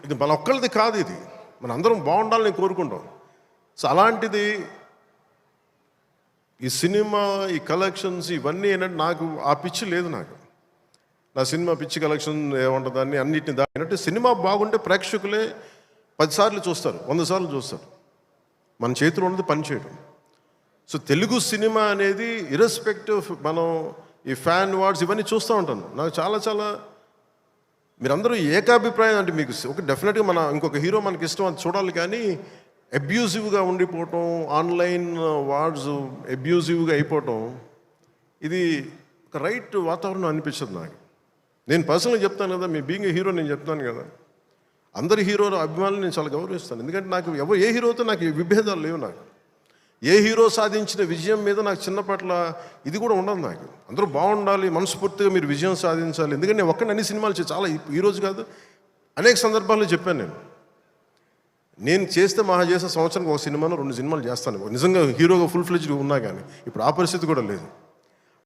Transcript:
ఇది మన ఒక్కరిది కాదు, ఇది మన అందరం బాగుండాలని కోరుకుంటాం. సో అలాంటిది ఈ సినిమా, ఈ కలెక్షన్స్ ఇవన్నీ ఏంటంటే నాకు ఆ పిచ్చి లేదు. నాకు నా సినిమా పిచ్చి కలెక్షన్ ఏముంటుందని అన్నిటిని దానింటే సినిమా బాగుంటే ప్రేక్షకులే 10 సార్లు చూస్తారు, 100 సార్లు చూస్తారు. మన చేతిలో ఉన్నది పని చేయడం. సో తెలుగు సినిమా అనేది ఇర్రెస్పెక్టివ్ మనం ఈ ఫ్యాన్ వార్డ్స్ ఇవన్నీ చూస్తూ ఉంటాను. నాకు చాలా మీరందరూ ఏకాభిప్రాయం అంటే మీకు ఒక డెఫినెట్గా మన ఇంకొక హీరో మనకి ఇష్టం అది చూడాలి, కానీ అబ్యూజివ్గా ఉండిపోవటం, ఆన్లైన్ వార్డ్స్ అబ్యూజివ్గా అయిపోవటం ఇది ఒక రైట్ వాతావరణం అనిపించదు నాకు. నేను పర్సనల్గా చెప్తాను కదా, మీ బీయింగ్ ఏ హీరో నేను చెప్తాను కదా, అందరి హీరోల అభిమానులు నేను చాలా గౌరవిస్తాను. ఎందుకంటే నాకు ఏ హీరోతో నాకు విభేదాలు లేవు. నాకు ఏ హీరో సాధించిన విజయం మీద నాకు చిన్నపట్ల ఇది కూడా ఉండదు. నాకు అందరూ బాగుండాలి, మనస్ఫూర్తిగా మీరు విజయం సాధించాలి. ఎందుకంటే నేను ఒక్కడిని అన్ని సినిమాలు చాలా ఈరోజు కాదు అనేక సందర్భాల్లో చెప్పాను. నేను చేస్తే సంవత్సరానికి ఒక సినిమాను 2 సినిమాలు చేస్తాను నిజంగా హీరోగా ఫుల్ ఫ్లెడ్జ్గా ఉన్నా, కానీ ఇప్పుడు ఆ పరిస్థితి కూడా లేదు.